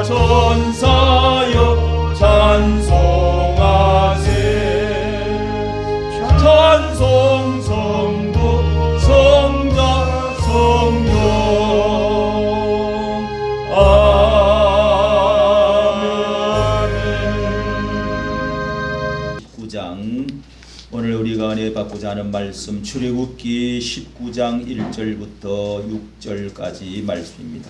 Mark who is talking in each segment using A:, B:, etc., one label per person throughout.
A: 전사여 찬송하세. 찬송 성부 성자 성령. 아멘. 19장 오늘 우리가 은혜 받고자 하는 말씀 출애굽기 19장 1절부터 6절까지 말씀입니다.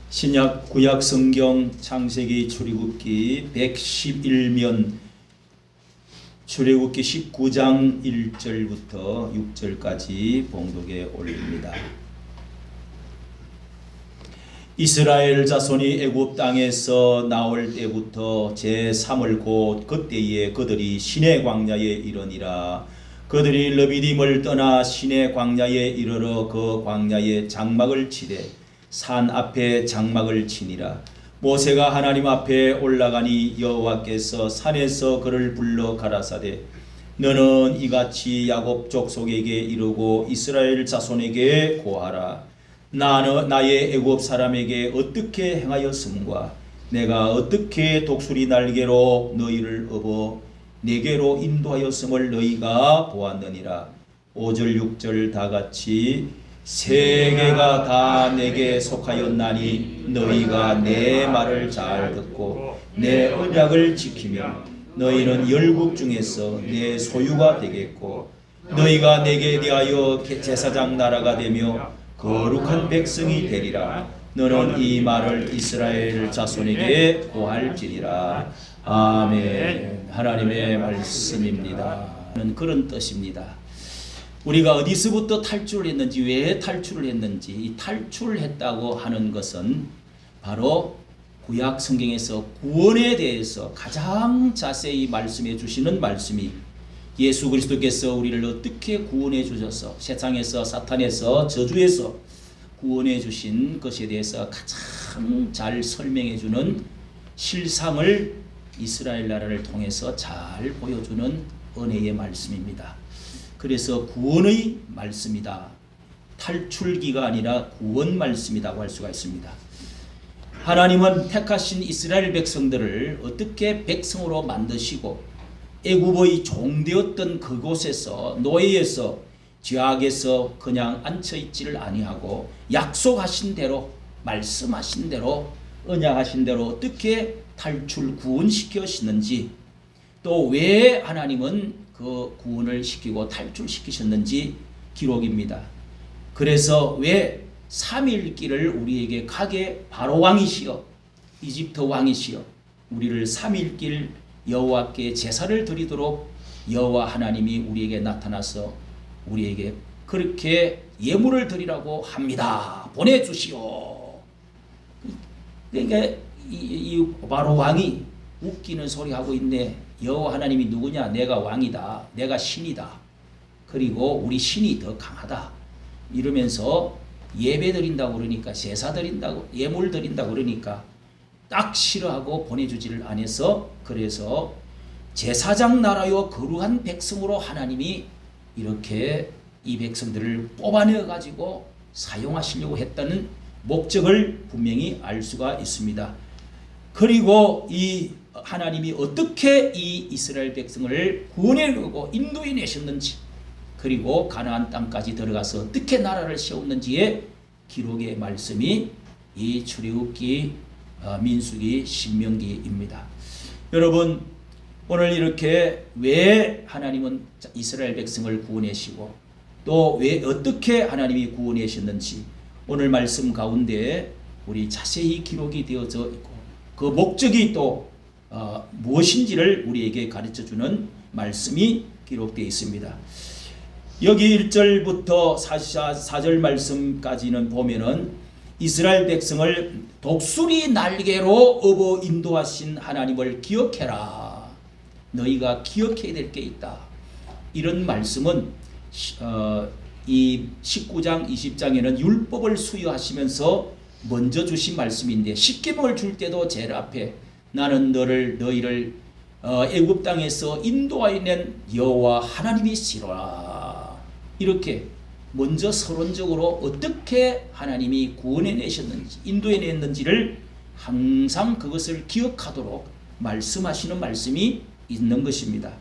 A: 신약 구약 성경 창세기 출애굽기 111면 출애굽기 19장 1절부터 6절까지 봉독에 올립니다. 이스라엘 자손이 애굽 땅에서 나올 때부터 제3월 곧 그때에 그들이 시내 광야에 이르니라. 그들이 르비딤을 떠나 시내 광야에 이르러 그 광야에 장막을 치되 산 앞에 장막을 치니라. 모세가 하나님 앞에 올라가니 여호와께서 산에서 그를 불러 가라사대 너는 이같이 야곱 족속에게 이르고 이스라엘 자손에게 고하라. 나의 애굽 사람에게 어떻게 행하였음과 내가 어떻게 독수리 날개로 너희를 업어 내게로 인도하였음을 너희가 보았느니라. 5절 6절 다같이 세계가 다 내게 속하였나니 너희가 내 말을 잘 듣고 내 언약을 지키면 너희는 열국 중에서 내 소유가 되겠고 너희가 내게 대하여 제사장 나라가 되며 거룩한 백성이 되리라. 너는 이 말을 이스라엘 자손에게 고할지니라. 아멘. 하나님의 말씀입니다. 그런 뜻입니다. 우리가 어디서부터 탈출을 했는지, 왜 탈출을 했는지, 이 탈출을 했다고 하는 것은 바로 구약 성경에서 구원에 대해서 가장 자세히 말씀해 주시는 말씀이 예수 그리스도께서 우리를 어떻게 구원해 주셔서 세상에서 사탄에서 저주에서 구원해 주신 것에 대해서 가장 잘 설명해 주는 실상을 이스라엘 나라를 통해서 잘 보여주는 은혜의 말씀입니다. 그래서 구원의 말씀이다. 탈출기가 아니라 구원 말씀이라고 할 수가 있습니다. 하나님은 택하신 이스라엘 백성들을 어떻게 백성으로 만드시고 애굽의 종되었던 그곳에서 노예에서 죄악에서 그냥 앉혀있지를 아니하고 약속하신 대로 말씀하신 대로 언약하신 대로 어떻게 탈출 구원시키셨는지 또 왜 하나님은 그 구원을 시키고 탈출시키셨는지 기록입니다. 그래서 왜 3일길을 우리에게 가게 바로 왕이시여 이집트 왕이시여 우리를 3일길 여호와께 제사를 드리도록 여호와 하나님이 우리에게 나타나서 우리에게 그렇게 예물을 드리라고 합니다. 보내주시오. 그러니까 이 바로 왕이 웃기는 소리 하고 있네. 여호와 하나님이 누구냐? 내가 왕이다. 내가 신이다. 그리고 우리 신이 더 강하다. 이러면서 예배 드린다고 그러니까 제사 드린다고 예물 드린다고 그러니까 딱 싫어하고 보내주지를 않아서 그래서 제사장 나라요 거룩한 백성으로 하나님이 이렇게 이 백성들을 뽑아내 가지고 사용하시려고 했다는 목적을 분명히 알 수가 있습니다. 그리고 이 하나님이 어떻게 이 이스라엘 백성을 구원해내고 인도해 내셨는지 그리고 가나안 땅까지 들어가서 어떻게 나라를 세웠는지의 기록의 말씀이 이 출애굽기 민수기 신명기입니다. 여러분 오늘 이렇게 왜 하나님은 이스라엘 백성을 구원하시고 또 왜 어떻게 하나님이 구원하셨는지 오늘 말씀 가운데 우리 자세히 기록이 되어져 있고 그 목적이 또 무엇인지를 우리에게 가르쳐주는 말씀이 기록되어 있습니다. 여기 1절부터 4절 말씀까지는 보면은 이스라엘 백성을 독수리 날개로 업어 인도하신 하나님을 기억해라. 너희가 기억해야 될 게 있다. 이런 말씀은 이 19장 20장에는 율법을 수여하시면서 먼저 주신 말씀인데 십계명을 줄 때도 제일 앞에 나는 너희를 애굽 땅에서 인도하여 낸 여호와 하나님이시로라. 이렇게 먼저 서론적으로 어떻게 하나님이 구원해 내셨는지, 인도해 냈는지를 항상 그것을 기억하도록 말씀하시는 말씀이 있는 것입니다.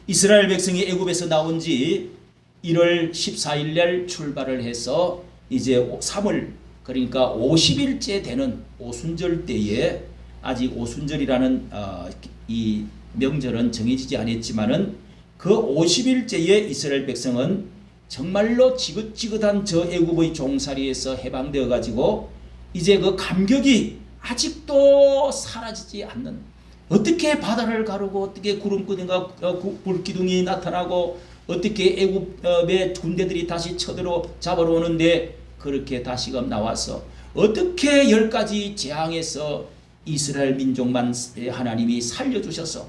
A: 이스라엘 백성이 애굽에서 나온 지 1월 14일 날 출발을 해서 이제 3월, 그러니까 50일째 되는 오순절 때에, 아직 오순절이라는 이 명절은 정해지지 않았지만은 그 50일째에 이스라엘 백성은 정말로 지긋지긋한 저 애굽의 종살이에서 해방되어 가지고 이제 그 감격이 아직도 사라지지 않는, 어떻게 바다를 가르고 어떻게 구름꾼과 불기둥이 나타나고 어떻게 애굽의 군대들이 다시 쳐들어 잡으러 오는데 그렇게 다시금 나와서 어떻게 10가지 재앙에서 이스라엘 민족만 하나님이 살려주셔서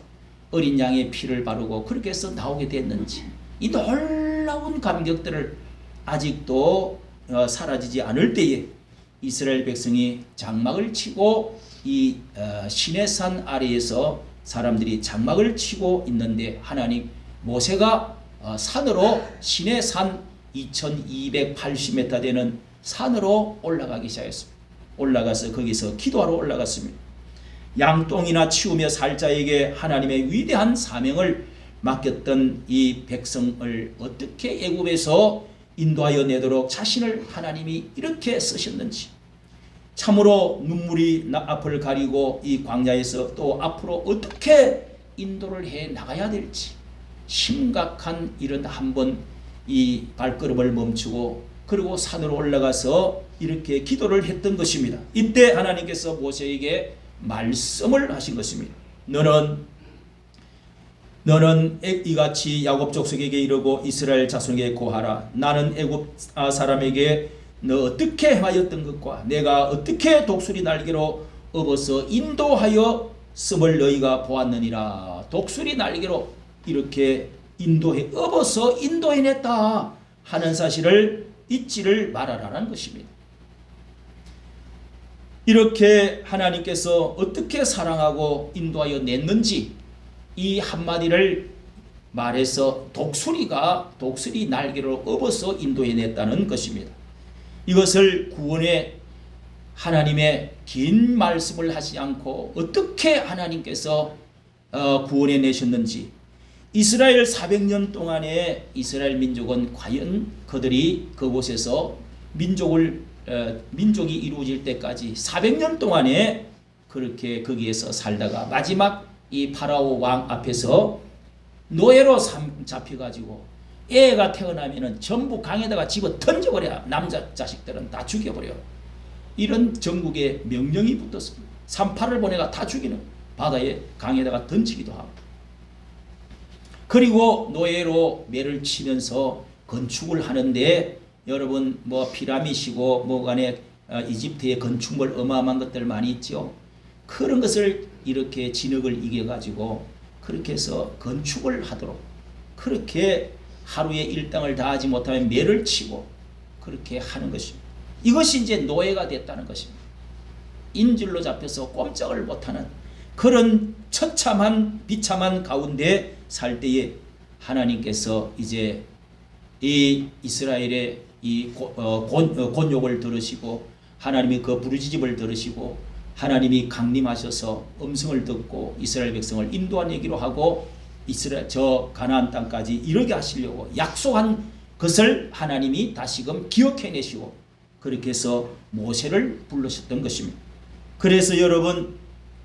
A: 어린 양의 피를 바르고 그렇게 해서 나오게 됐는지, 이 놀라운 감격들을 아직도 사라지지 않을 때에 이스라엘 백성이 장막을 치고 이 시내산 아래에서 사람들이 장막을 치고 있는데, 하나님 모세가 산으로, 시내산 2280m 되는 산으로 올라가기 시작했습니다. 올라가서 거기서 기도하러 올라갔습니다. 양똥이나 치우며 살 자에게 하나님의 위대한 사명을 맡겼던 이 백성을 어떻게 애굽에서 인도하여 내도록 자신을 하나님이 이렇게 쓰셨는지, 참으로 눈물이 앞을 가리고 이 광야에서 또 앞으로 어떻게 인도를 해 나가야 될지 심각한 이런 한번 이 발걸음을 멈추고 그리고 산으로 올라가서 이렇게 기도를 했던 것입니다. 이때 하나님께서 모세에게 말씀을 하신 것입니다. 너는 이같이 야곱 족속에게 이르고 이스라엘 자손에게 고하라. 나는 애굽 사람에게 너 어떻게 하였던 것과 내가 어떻게 독수리 날개로 업어서 인도하여 씀을 너희가 보았느니라. 독수리 날개로 이렇게 인도해 업어서 인도해냈다 하는 사실을 잊지를 말아라는 것입니다. 이렇게 하나님께서 어떻게 사랑하고 인도하여 냈는지 이 한마디를 말해서 독수리 날개로 업어서 인도해냈다는 것입니다. 이것을 구원의 하나님의 긴 말씀을 하지 않고 어떻게 하나님께서 구원해 내셨는지, 이스라엘 400년 동안의 이스라엘 민족은 과연 그들이 그곳에서 민족이 이루어질 때까지 400년 동안에 그렇게 거기에서 살다가 마지막 이 파라오 왕 앞에서 노예로 잡혀가지고 애가 태어나면은 전부 강에다가 집어 던져버려. 남자 자식들은 다 죽여버려. 이런 전국에 명령이 붙었습니다. 산파를 보내가 다 죽이는, 바다에 강에다가 던지기도 하고, 그리고 노예로 매를 치면서 건축을 하는데, 여러분 뭐 피라미드이고 뭐 간에 이집트의 건축물 어마어마한 것들 많이 있죠. 그런 것을 이렇게 진흙을 이겨가지고 그렇게 해서 건축을 하도록, 그렇게 하루에 일당을 다하지 못하면 매를 치고 그렇게 하는 것입니다. 이것이 이제 노예가 됐다는 것입니다. 인질로 잡혀서 꼼짝을 못하는 그런 처참한 비참한 가운데 살 때에 하나님께서 이제 이 이스라엘의 이 곤욕을 들으시고 하나님이 그 부르짖음을 들으시고 하나님이 강림하셔서 음성을 듣고 이스라엘 백성을 인도한 얘기로 하고 이스라엘 저 가나안 땅까지 이르게 하시려고 약속한 것을 하나님이 다시금 기억해내시고 그렇게 해서 모세를 부르셨던 것입니다. 그래서 여러분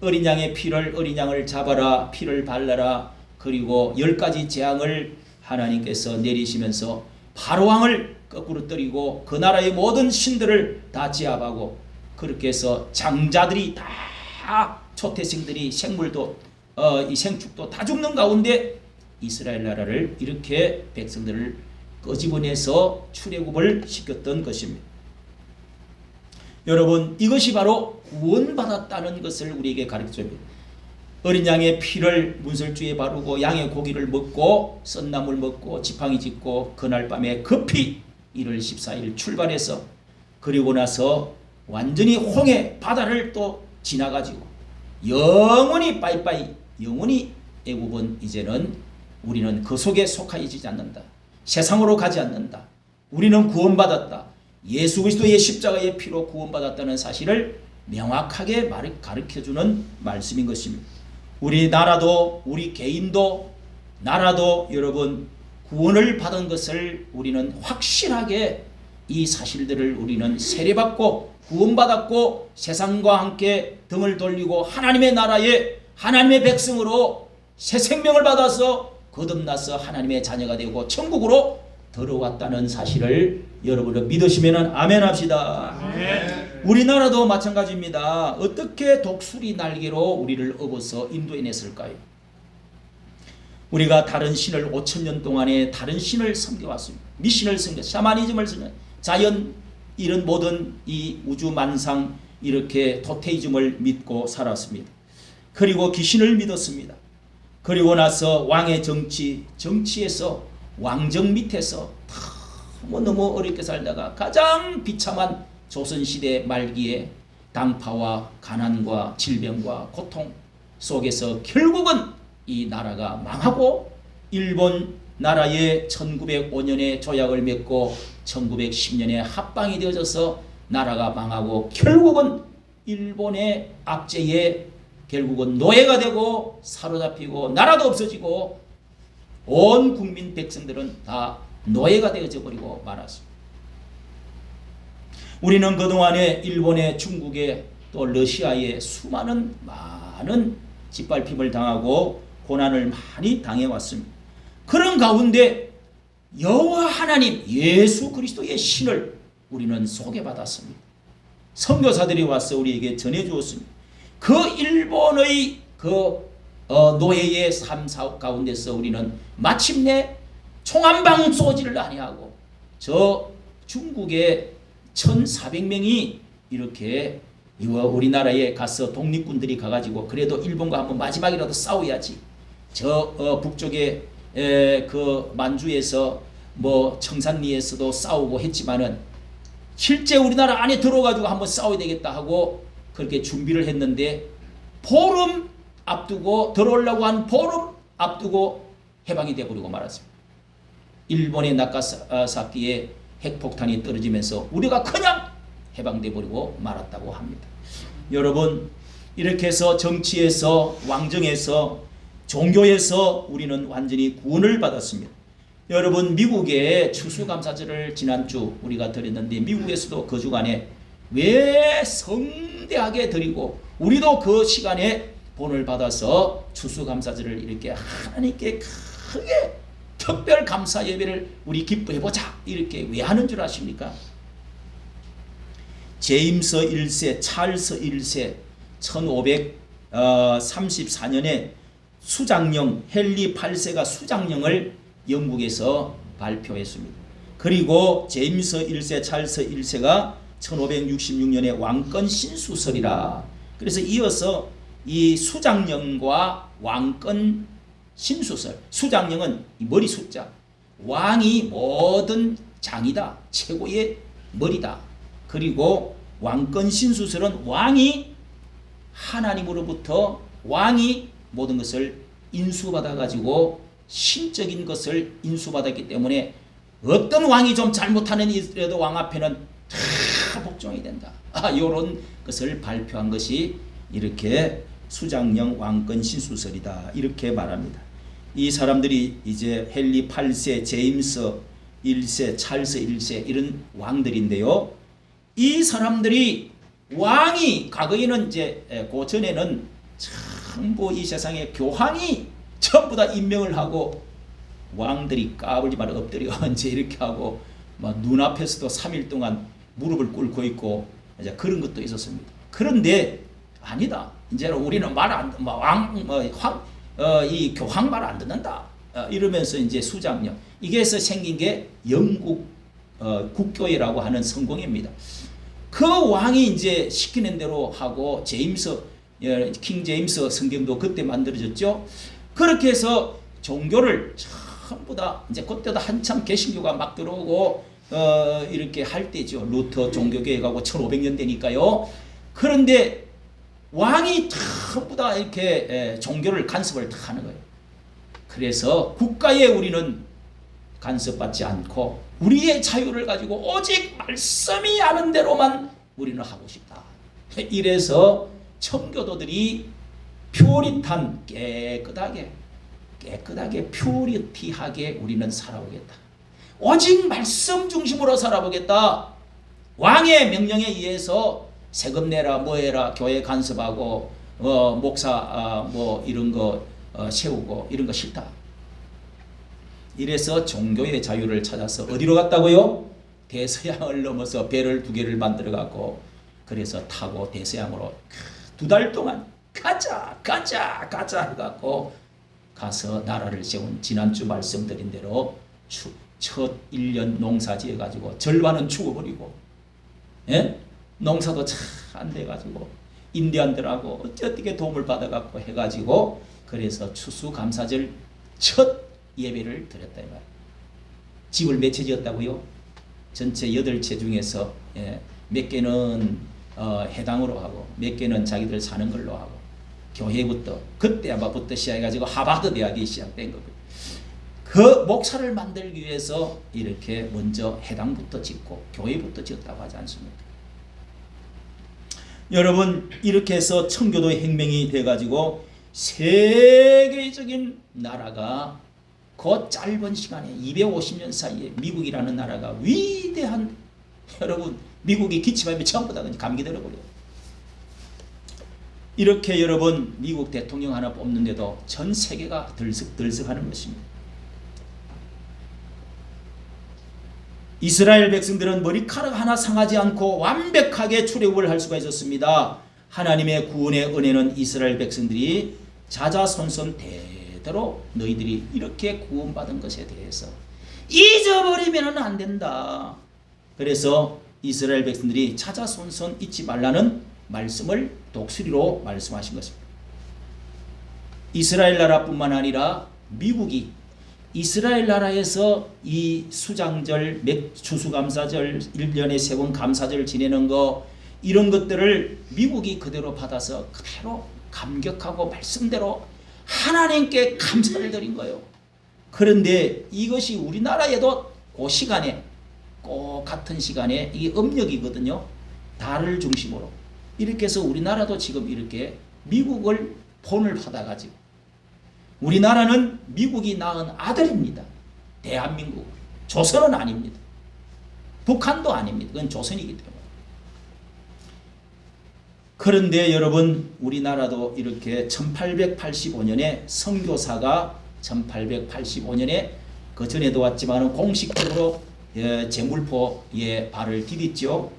A: 어린 양을 잡아라, 피를 발라라, 그리고 10가지 재앙을 하나님께서 내리시면서 바로왕을 거꾸로 때리고 그 나라의 모든 신들을 다 제압하고 그렇게 해서 장자들이 다 초태생들이 생물도 이 생축도 다 죽는 가운데 이스라엘 나라를 이렇게 백성들을 끄집어내서 출애굽을 시켰던 것입니다. 여러분 이것이 바로 구원받았다는 것을 우리에게 가르쳐줍니다. 어린 양의 피를 문설주에 바르고 양의 고기를 먹고 썬나물 먹고 지팡이 짚고 그날 밤에 급히 1월 14일 출발해서 그리고 나서 완전히 홍해 바다를 또 지나가지고 영원히 빠이빠이 영원히 애굽은 이제는 우리는 그 속에 속하여지지 않는다. 세상으로 가지 않는다. 우리는 구원받았다. 예수 그리스도의 십자가의 피로 구원받았다는 사실을 명확하게 가르쳐주는 말씀인 것입니다. 우리 나라도 우리 개인도 나라도 여러분 구원을 받은 것을 우리는 확실하게 이 사실들을 우리는 세례받고 구원받았고 세상과 함께 등을 돌리고 하나님의 나라에 하나님의 백성으로 새 생명을 받아서 거듭나서 하나님의 자녀가 되고 천국으로 들어왔다는 사실을 여러분은 믿으시면 아멘 합시다. 아멘. 우리나라도 마찬가지입니다. 어떻게 독수리 날개로 우리를 업어서 인도해냈을까요? 우리가 다른 신을 5,000년 동안에 다른 신을 섬겨왔습니다. 미신을 섬겨, 샤머니즘을 섬겨, 자연 이런 모든 이 우주 만상 이렇게 토테이즘을 믿고 살았습니다. 그리고 귀신을 믿었습니다. 그리고 나서 왕의 정치에서 왕정 밑에서 너무 어렵게 살다가 가장 비참한 조선시대 말기에 당파와 가난과 질병과 고통 속에서 결국은 이 나라가 망하고 일본 나라에 1905년에 조약을 맺고 1910년에 합방이 되어져서 나라가 망하고 결국은 일본의 압제에 결국은 노예가 되고 사로잡히고 나라도 없어지고 온 국민 백성들은 다 노예가 되어져 버리고 말았습니다. 우리는 그동안에 일본에 중국에 또 러시아에 많은 짓밟힘을 당하고 고난을 많이 당해왔습니다. 그런 가운데 여호와 하나님 예수 그리스도의 신을 우리는 소개받았습니다. 선교사들이 와서 우리에게 전해주었습니다. 그 일본의 노예의 삶 가운데서 우리는 마침내 총 한 방 쏘지를 아니하고 저 중국의 1,400명이 이렇게 우리나라에 가서 독립군들이 가가지고 그래도 일본과 한번 마지막이라도 싸워야지. 저 북쪽에 그 만주에서 뭐 청산리에서도 싸우고 했지만은 실제 우리나라 안에 들어가지고 한번 싸워야 되겠다 하고 그렇게 준비를 했는데 보름 앞두고 들어오려고 한 보름 앞두고 해방이 되어버리고 말았습니다. 일본의 나가사키에 핵폭탄이 떨어지면서 우리가 그냥 해방돼 버리고 말았다고 합니다. 여러분 이렇게 해서 정치에서 왕정에서 종교에서 우리는 완전히 구원을 받았습니다. 여러분 미국의 추수감사절을 지난주 우리가 드렸는데 미국에서도 그 주간에 왜 성대하게 드리고 우리도 그 시간에 본을 받아서 추수감사절을 이렇게 하나님께 크게 특별 감사 예배를 우리 기뻐해보자 이렇게 왜 하는 줄 아십니까? 제임스 1세 찰스 1세 1534년에 수장령 헨리 8세가 수장령을 영국에서 발표했습니다. 그리고 제임스 1세 찰스 1세가 1566년에 왕권 신수설이라 그래서 이어서 이 수장령과 왕권 신수설 수장령은 머리 숫자 왕이 모든 장이다 최고의 머리다. 그리고 왕권 신수설은 왕이 하나님으로부터 왕이 모든 것을 인수받아 가지고 신적인 것을 인수받았기 때문에 어떤 왕이 좀 잘못하는 일이라도 왕 앞에는 다 복종이 된다. 이런 것을 발표한 것이 이렇게 수장령 왕권 신수설이다 이렇게 말합니다. 이 사람들이 이제 헨리 8세, 제임스 1세, 찰스 1세 이런 왕들인데요. 이 사람들이 왕이 과거에는 이제 그 전에는 전부 이 세상에 교황이 전부 다 임명을 하고 왕들이 까불지 말아 엎드려 언제 이렇게 하고 막 눈앞에서도 3일 동안 무릎을 꿇고 있고 이제 그런 것도 있었습니다. 그런데 아니다. 이제는 우리는 이 교황 말 안 듣는다. 이러면서 이제 수장령 이게서 생긴 게 영국 국교회라고 하는 성공입니다. 그 왕이 이제 시키는 대로 하고 킹 제임스 성경도 그때 만들어졌죠. 그렇게 해서 종교를 전부 다 이제 그때도 한참 개신교가 막 들어오고 이렇게 할 때죠. 루터 종교교회 가고 1500년 되니까요. 그런데 왕이 전부 다 이렇게 종교를 간섭을 다 하는 거예요. 그래서 국가에 우리는 간섭받지 않고 우리의 자유를 가지고 오직 말씀이 하는 대로만 우리는 하고 싶다. 이래서 청교도들이 퓨리탄 깨끗하게 퓨리티하게 우리는 살아오겠다. 오직 말씀 중심으로 살아보겠다. 왕의 명령에 의해서 세금 내라 뭐 해라 교회 간섭하고 목사 뭐 이런 거 세우고 이런 거 싫다. 이래서 종교의 자유를 찾아서 어디로 갔다고요? 대서양을 넘어서 배를 2개를 만들어 갖고 그래서 타고 대서양으로 2달 동안 가자 해갖고 가서 나라를 세운 지난주 말씀드린 대로 첫 1년 농사 지어가지고 절반은 죽어버리고 농사도 잘 안 돼가지고 인디안들하고 어떻게 도움을 받아갖고 해가지고 그래서 추수감사절 첫 예배를 드렸다 이 말. 집을 몇 채 지었다고요? 전체 8채 중에서 몇 개는 해당으로 하고 몇 개는 자기들 사는 걸로 하고 교회부터 그때 아마부터 시작해가지고 하버드 대학이 시작된 거고요. 그 목사를 만들기 위해서 이렇게 먼저 해당부터 짓고 교회부터 지었다고 하지 않습니까? 여러분 이렇게 해서 청교도의 혁명이 돼가지고 세계적인 나라가 그 짧은 시간에 250년 사이에 미국이라는 나라가 위대한 여러분 미국이 기침하면 전부 다 감기 들어버려요. 이렇게 여러분 미국 대통령 하나 뽑는데도 전 세계가 들썩들썩하는 것입니다. 이스라엘 백성들은 머리카락 하나 상하지 않고 완벽하게 출애굽을 할 수가 있었습니다. 하나님의 구원의 은혜는 이스라엘 백성들이 자자손손 대대로 너희들이 이렇게 구원받은 것에 대해서 잊어버리면 안 된다. 그래서 이스라엘 백성들이 자자손손 잊지 말라는 말씀을 독수리로 말씀하신 것입니다. 이스라엘 나라뿐만 아니라 미국이 이스라엘 나라에서 이 수장절, 추수감사절, 1년에 3번 감사절 지내는 거 이런 것들을 미국이 그대로 받아서 그대로 감격하고 말씀대로 하나님께 감사를 드린 거예요. 그런데 이것이 우리나라에도 그 시간에 꼭 같은 시간에 이게 음력이거든요. 달을 중심으로 이렇게 해서 우리나라도 지금 이렇게 미국을 본을 받아가지고 우리나라는 미국이 낳은 아들입니다. 대한민국. 조선은 아닙니다. 북한도 아닙니다. 그건 조선이기 때문에. 그런데 여러분 우리나라도 이렇게 1885년에 선교사가 1885년에 그 전에도 왔지만 공식적으로 제물포에 발을 디뎠죠.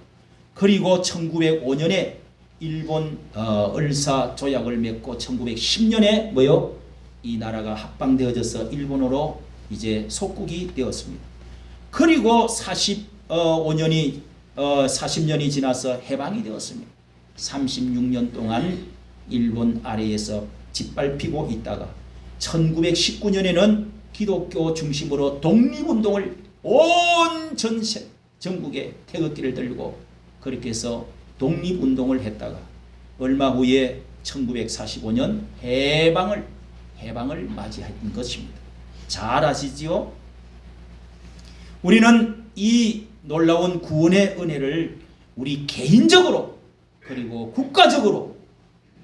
A: 그리고 1905년에 일본 을사 조약을 맺고 1910년에 뭐요? 이 나라가 합방되어져서 일본으로 이제 속국이 되었습니다. 그리고 40년이 지나서 해방이 되었습니다. 36년 동안 일본 아래에서 짓밟히고 있다가 1919년에는 기독교 중심으로 독립운동을 온 전국에 태극기를 들고 그렇게 해서 독립운동을 했다가 얼마 후에 1945년 해방을 맞이한 것입니다. 잘 아시지요? 우리는 이 놀라운 구원의 은혜를 우리 개인적으로 그리고 국가적으로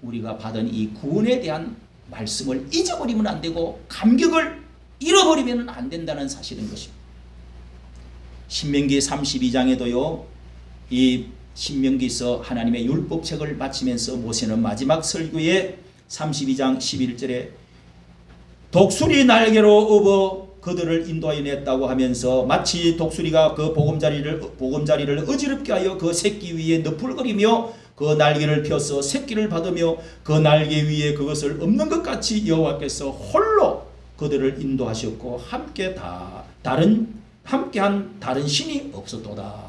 A: 우리가 받은 이 구원에 대한 말씀을 잊어버리면 안 되고 감격을 잃어버리면 안 된다는 사실인 것입니다. 신명기 32장에도요. 이 신명기서 하나님의 율법책을 마치면서 모세는 마지막 설교에 32장 11절에 독수리 날개로 업어 그들을 인도하였다고 하면서 마치 독수리가 그 보금자리를 어지럽게 하여 그 새끼 위에 너풀거리며 그 날개를 펴서 새끼를 받으며 그 날개 위에 그것을 엎는 것 같이 여호와께서 홀로 그들을 인도하셨고 함께한 다른 신이 없었도다.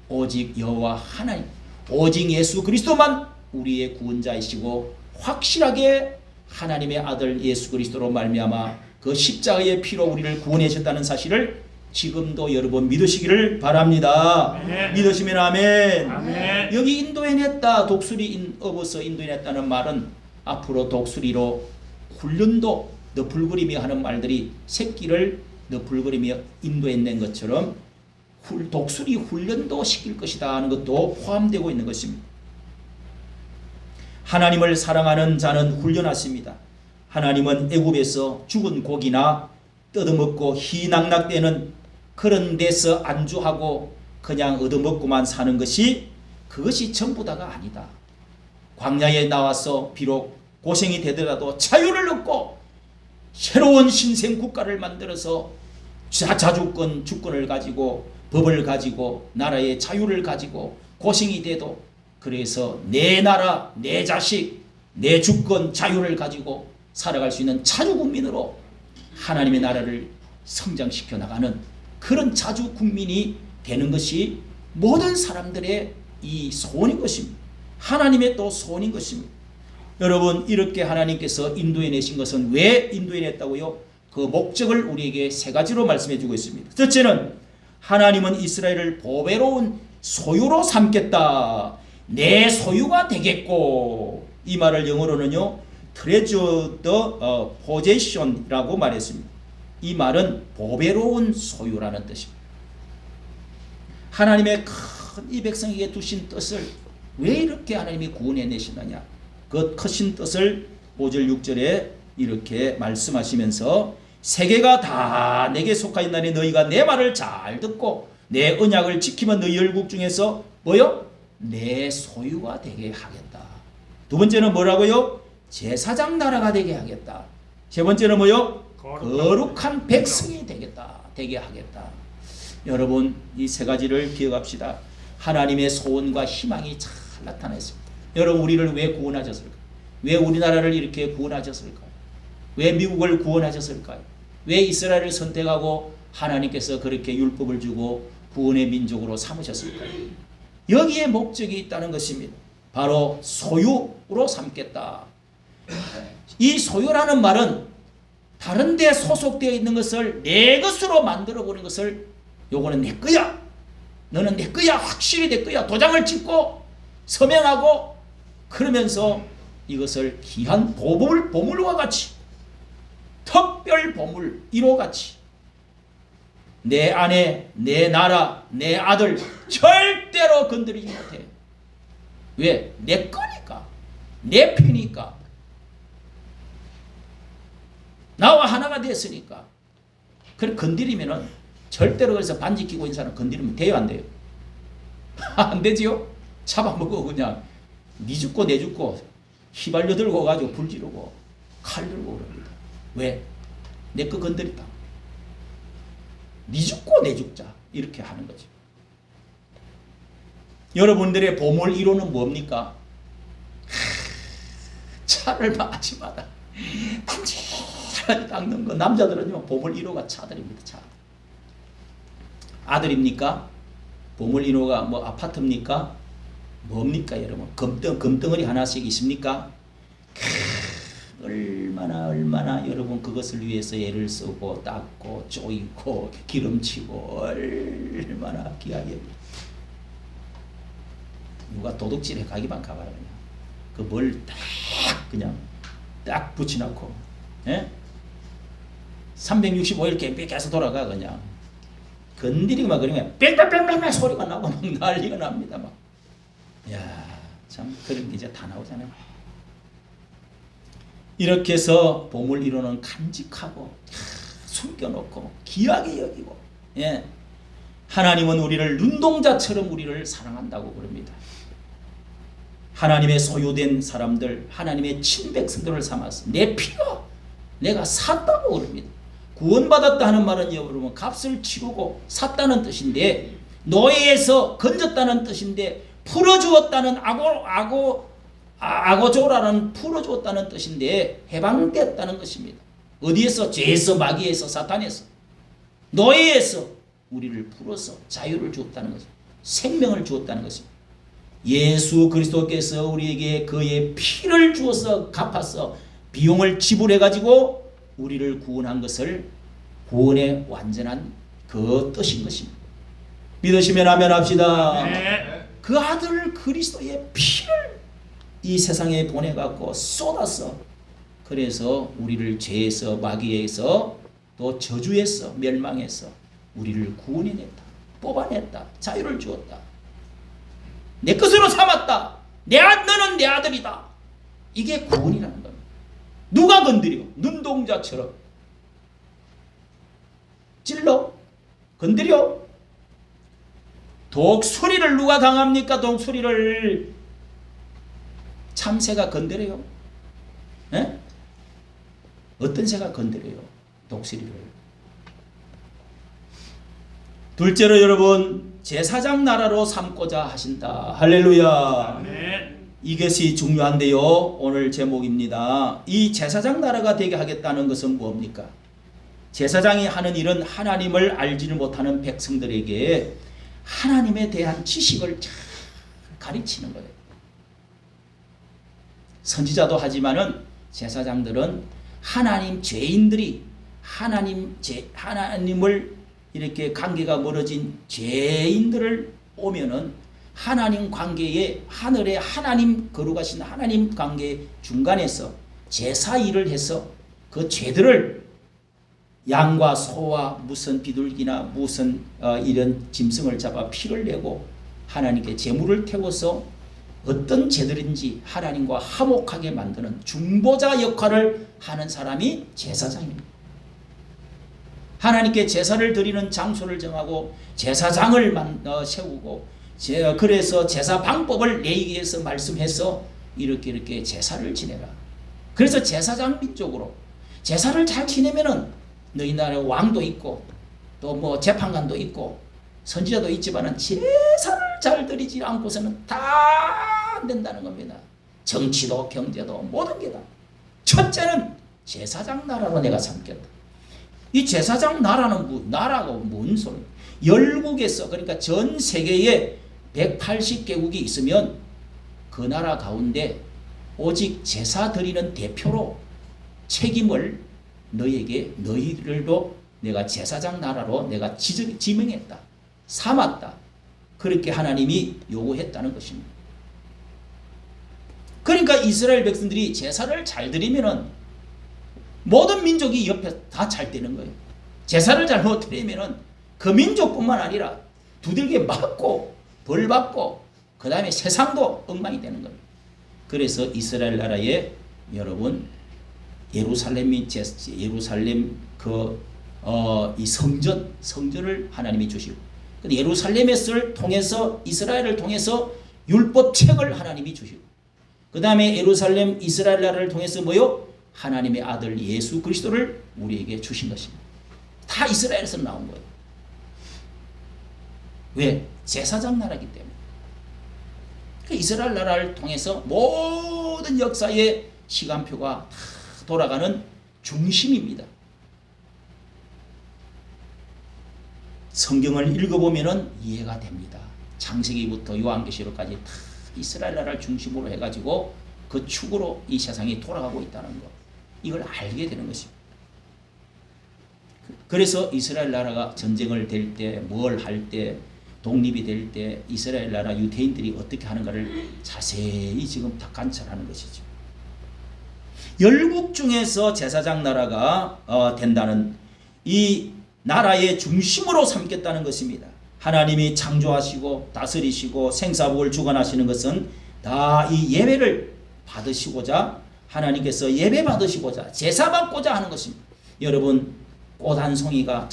A: 오직 여호와 하나님, 오직 예수 그리스도만 우리의 구원자이시고 확실하게 하나님의 아들 예수 그리스도로 말미암아 그 십자가의 피로 우리를 구원해 주셨다는 사실을 지금도 여러분 믿으시기를 바랍니다. 아멘. 믿으시면 아멘. 아멘. 여기 인도해냈다, 독수리 업어서 인도해냈다는 말은 앞으로 독수리로 훈련도 너풀거리며 하는 말들이 새끼를 너풀거리며 인도해낸 것처럼 독수리 훈련도 시킬 것이다 하는 것도 포함되고 있는 것입니다. 하나님을 사랑하는 자는 훈련하십니다. 하나님은 애굽에서 죽은 고기나 뜯어먹고 희낙낙대는 그런 데서 안주하고 그냥 얻어먹고만 사는 것이 그것이 전부다가 아니다. 광야에 나와서 비록 고생이 되더라도 자유를 얻고 새로운 신생 국가를 만들어서 자주권, 주권을 가지고 법을 가지고 나라의 자유를 가지고 고생이 돼도 그래서 내 나라, 내 자식, 내 주권, 자유를 가지고 살아갈 수 있는 자주국민으로 하나님의 나라를 성장시켜 나가는 그런 자주국민이 되는 것이 모든 사람들의 이 소원인 것입니다. 하나님의 또 소원인 것입니다. 여러분, 이렇게 하나님께서 인도해 내신 것은 왜 인도해 냈다고요? 그 목적을 우리에게 세 가지로 말씀해 주고 있습니다. 첫째는 하나님은 이스라엘을 보배로운 소유로 삼겠다. 내 소유가 되겠고, 이 말을 영어로는요 treasured possession이라고 말했습니다. 이 말은 보배로운 소유라는 뜻입니다. 하나님의 큰 이 백성에게 두신 뜻을 왜 이렇게 하나님이 구원해 내시느냐, 그 크신 뜻을 5절 6절에 이렇게 말씀하시면서 세계가 다 내게 속하였나니 너희가 내 말을 잘 듣고 내 언약을 지키면 너희 열국 중에서 뭐요? 내 소유가 되게 하겠다. 두 번째는 뭐라고요? 제사장 나라가 되게 하겠다. 세 번째는 뭐요? 거룩한 백성이 되게 하겠다. 여러분, 이 세 가지를 기억합시다. 하나님의 소원과 희망이 잘 나타났습니다. 여러분, 우리를 왜 구원하셨을까요? 왜 우리나라를 이렇게 구원하셨을까요? 왜 미국을 구원하셨을까요? 왜 이스라엘을 선택하고 하나님께서 그렇게 율법을 주고 구원의 민족으로 삼으셨을까요? 여기에 목적이 있다는 것입니다. 바로 소유로 삼겠다. 이 소유라는 말은 다른 데 소속되어 있는 것을 내 것으로 만들어 보는 것을, 요거는 내 거야, 너는 내 거야, 확실히 내 거야, 도장을 찍고 서명하고 그러면서 이것을 귀한 보물과 같이, 특별 보물 1호 같이 내 아내, 내 나라, 내 아들 절대로 건드리지 못해. 왜? 내 거니까, 내 피니까, 나와 하나가 됐으니까. 그래 건드리면은 절대로, 그래서 반지 끼고 있는 사람 건드리면 돼요, 안 돼요? 안 되지요? 잡아먹어. 그냥 니 죽고 내 죽고 휘발유 들고 가지고 불 지르고 칼 들고 그럽니다. 왜? 내 거 건드렸다. 니 죽고 내 죽자, 이렇게 하는 거죠. 여러분들의 보물 1호는 뭡니까? 차를 아침마다 단지하게 닦는 거. 남자들은요 보물 1호가 차들입니다. 차. 아들입니까? 보물 1호가 뭐 아파트입니까? 뭡니까 여러분? 금덩어리 하나씩 있습니까? 얼마나 여러분 그것을 위해서 애를 쓰고 닦고 쪼이고 기름치고 얼마나 귀하게. 누가 도둑질해 가기만 가봐라. 그냥 그 뭘 그냥 딱 붙여놓고, 예? 365일 계속 돌아가. 그냥 건드리기만 그러면 뺑뺑뺑뺑 소리가 나고 막 난리가 납니다. 막. 야, 참 그런 게 이제 다 나오잖아요. 이렇게 해서 보물 1호는 간직하고 숨겨놓고 귀하게 여기고, 예. 하나님은 우리를 눈동자처럼 우리를 사랑한다고 그럽니다. 하나님의 소유된 사람들, 하나님의 친백성들을 삼아서 내 피로 내가 샀다고 그럽니다. 구원받았다 하는 말은 여러분 값을 치르고 샀다는 뜻인데, 노예에서 건졌다는 뜻인데, 풀어주었다는 아고조라는 풀어주었다는 뜻인데 해방됐다는 것입니다. 어디에서? 죄에서, 마귀에서, 사탄에서, 노예에서 우리를 풀어서 자유를 주었다는 것입니다. 생명을 주었다는 것입니다. 예수 그리스도께서 우리에게 그의 피를 주어서 갚아서 비용을 지불해 가지고 우리를 구원한 것을 구원의 완전한 그 뜻인 것입니다. 믿으시면 아멘 합시다. 네. 그 아들 그리스도의 피를 이 세상에 보내 갖고 쏟아서, 그래서 우리를 죄에서 마귀에서 또 저주했어. 멸망했어. 우리를 구원해냈다. 뽑아냈다. 자유를 주었다. 내 것으로 삼았다. 너는 내 아들이다. 이게 구원이라는 겁니다. 누가 건드려? 눈동자처럼 찔러? 건드려? 독수리를 누가 당합니까? 독수리를 참새가 건드려요? 에? 어떤 새가 건드려요? 독수리를. 둘째로 여러분, 제사장 나라로 삼고자 하신다. 할렐루야.
B: 아멘.
A: 이것이 중요한데요. 오늘 제목입니다. 이 제사장 나라가 되게 하겠다는 것은 뭡니까? 제사장이 하는 일은 하나님을 알지를 못하는 백성들에게 하나님에 대한 지식을 잘 가르치는 거예요. 선지자도 하지만은 제사장들은 하나님 죄인들이 하나님을 이렇게 관계가 멀어진 죄인들을 오면은 하나님 관계에 하늘에 하나님 거룩하신 하나님 관계 중간에서 제사 일을 해서 그 죄들을 양과 소와 무슨 비둘기나 무슨 이런 짐승을 잡아 피를 내고 하나님께 제물을 태워서 어떤 죄들인지 하나님과 화목하게 만드는 중보자 역할을 하는 사람이 제사장입니다. 하나님께 제사를 드리는 장소를 정하고 제사장을 세우고 그래서 제사 방법을 레위기에서 말씀해서 이렇게 제사를 지내라. 그래서 제사장 민족으로 제사를 잘 지내면은 너희 나라에 왕도 있고 또 뭐 재판관도 있고 선지자도 있지만은 제사를 잘 드리지 않고서는 다 안 된다는 겁니다. 정치도 경제도 모든 게 다. 첫째는 제사장 나라로 내가 삼겠다. 이 제사장 나라는 나라가 뭔 소리? 열국에서 그러니까 전 세계에 180개국이 있으면 그 나라 가운데 오직 제사 드리는 대표로 책임을 너희들도 내가 제사장 나라로 내가 지명했다. 삼았다. 그렇게 하나님이 요구했다는 것입니다. 그러니까 이스라엘 백성들이 제사를 잘 드리면은 모든 민족이 옆에 다 잘 되는 거예요. 제사를 잘못 드리면은 그 민족뿐만 아니라 두들겨 맞고 벌 받고 그 다음에 세상도 엉망이 되는 겁니다. 그래서 이스라엘 나라에 여러분 예루살렘 이 성전을 하나님이 주시고 예루살렘을 통해서 이스라엘을 통해서 율법책을 하나님이 주시고 그 다음에 예루살렘 이스라엘 나라를 통해서 뭐요? 하나님의 아들 예수 그리스도를 우리에게 주신 것입니다. 다 이스라엘에서 나온 거예요. 왜? 제사장 나라이기 때문에. 그 이스라엘 나라를 통해서 모든 역사의 시간표가 다 돌아가는 중심입니다. 성경을 읽어보면 이해가 됩니다. 창세기부터 요한계시록까지 다 이스라엘 나라를 중심으로 해가지고 그 축으로 이 세상이 돌아가고 있다는 것. 이걸 알게 되는 것입니다. 그래서 이스라엘 나라가 전쟁을 될 때, 뭘 할 때, 독립이 될 때 이스라엘 나라 유대인들이 어떻게 하는가를 자세히 지금 다 관찰하는 것이죠. 열국 중에서 제사장 나라가 된다는 이 나라의 중심으로 삼겠다는 것입니다. 하나님이 창조하시고 다스리시고 생사복을 주관하시는 것은 다 이 예배를 받으시고자 하나님께서 예배 받으시고자 제사 받고자 하는 것입니다. 여러분 꽃 한 송이가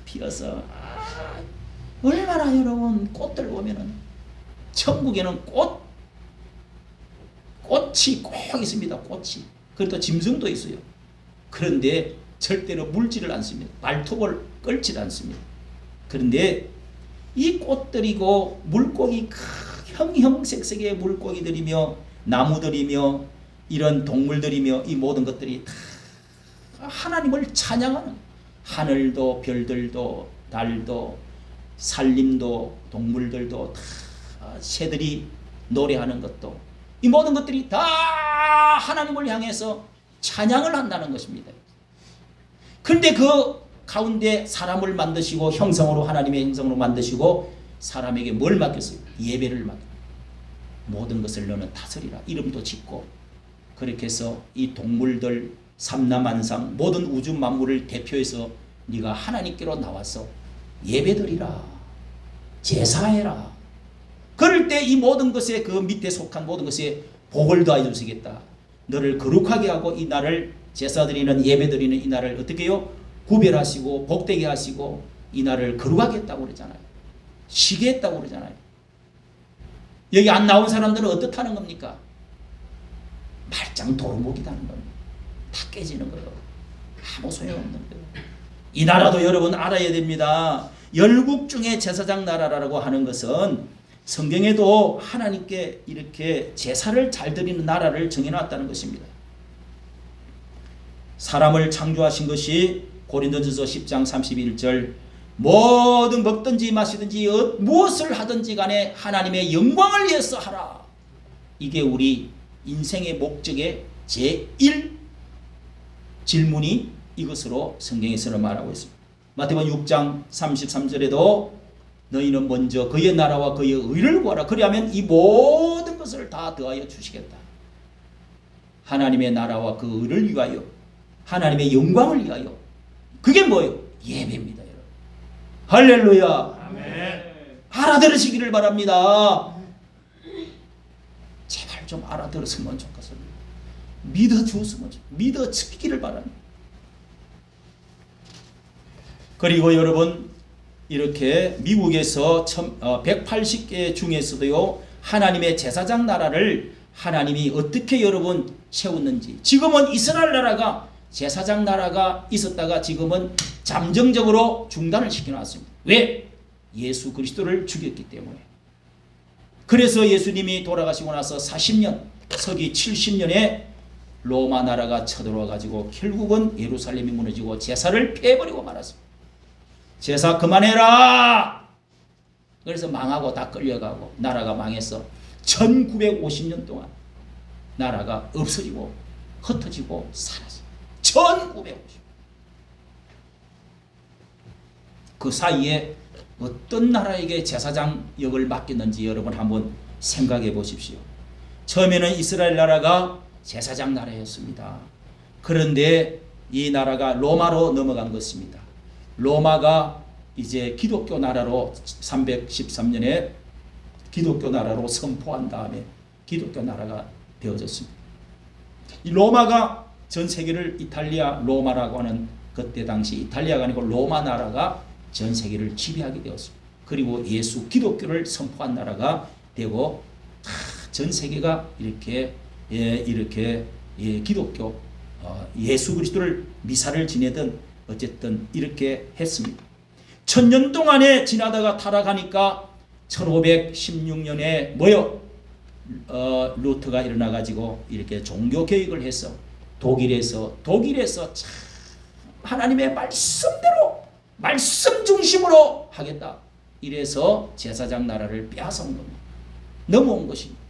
A: 피어서 얼마나 여러분 꽃들 보면은 천국에는 꽃이 꼭 있습니다. 꽃이. 그리고 또 짐승도 있어요. 그런데 절대로 물지를 않습니다. 발톱을 끌지 않습니다. 그런데 이 꽃들이고 물고기 형형색색의 물고기들이며 나무들이며 이런 동물들이며 이 모든 것들이 다 하나님을 찬양하는 하늘도 별들도 달도 산림도 동물들도 다 새들이 노래하는 것도 이 모든 것들이 다 하나님을 향해서 찬양을 한다는 것입니다. 그런데 그 가운데 사람을 만드시고 형성으로 하나님의 형성으로 만드시고 사람에게 뭘 맡겼어요? 예배를 맡겼어요. 모든 것을 너는 다스리라. 이름도 짓고 그렇게 해서 이 동물들 삼라만상 모든 우주 만물을 대표해서 네가 하나님께로 나와서 예배드리라, 제사해라. 그럴 때 이 모든 것에 그 밑에 속한 모든 것에 복을 더하여 주시겠다. 너를 거룩하게 하고 이 날을 제사드리는 예배드리는 이 날을 어떻게 해요? 구별하시고 복되게 하시고 이 날을 거룩하게 했다고 그러잖아요. 쉬게 했다고 그러잖아요. 여기 안 나온 사람들은 어떻다는 겁니까? 말짱 도루묵이라는 겁니다. 다 깨지는 거예요. 아무 소용없는 거예요. 이 나라도 여러분 알아야 됩니다. 열국 중에 제사장 나라라고 하는 것은 성경에도 하나님께 이렇게 제사를 잘 드리는 나라를 정해놨다는 것입니다. 사람을 창조하신 것이 고린도전서 10장 31절 뭐든 먹든지 마시든지 무엇을 하든지 간에 하나님의 영광을 위해서 하라. 이게 우리 인생의 목적의 제1 질문이 이것으로 성경에서는 말하고 있습니다. 마태복음 6장 33절에도 너희는 먼저 그의 나라와 그의 의를 구하라. 그리하면 이 모든 것을 다 더하여 주시겠다. 하나님의 나라와 그 의를 위하여, 하나님의 영광을 위하여. 그게 뭐예요? 예배입니다, 여러분. 할렐루야. 아멘. 알아들으시기를 바랍니다. 제발 좀 알아들었으면 좋겠습니다. 믿어주었으면 좋겠습니다. 믿어지기를 바랍니다. 그리고 여러분 이렇게 미국에서 180개 중에서도요 하나님의 제사장 나라를 하나님이 어떻게 여러분 세웠는지, 지금은 이스라엘 나라가 제사장 나라가 있었다가 지금은 잠정적으로 중단을 시켜놨습니다. 왜? 예수 그리스도를 죽였기 때문에. 그래서 예수님이 돌아가시고 나서 40년, 서기 70년에 로마 나라가 쳐들어와 가지고 결국은 예루살렘이 무너지고 제사를 폐해버리고 말았습니다. 제사 그만해라. 그래서 망하고 다 끌려가고 나라가 망해서 1950년 동안 나라가 없어지고 흩어지고 사라졌어요. 1950. 그 사이에 어떤 나라에게 제사장 역을 맡겼는지 여러분 한번 생각해 보십시오. 처음에는 이스라엘 나라가 제사장 나라였습니다. 그런데 이 나라가 로마로 넘어간 것입니다. 로마가 이제 기독교 나라로 313년에 기독교 나라로 선포한 다음에 기독교 나라가 되어졌습니다. 이 로마가 전 세계를 이탈리아 로마라고 하는 그때 당시 이탈리아가 아니고 로마 나라가 전 세계를 지배하게 되었습니다. 그리고 예수 기독교를 선포한 나라가 되고 전 세계가 이렇게 기독교 예수 그리스도를 미사를 지내던 어쨌든 이렇게 했습니다. 1000년 동안에 지나다가 타락하니까 1516년에 루터가 일어나 가지고 이렇게 종교 개혁을 해서 독일에서 참 하나님의 말씀대로 말씀 중심으로 하겠다. 이래서 제사장 나라를 빼앗아온 겁니다. 넘어온 것입니다.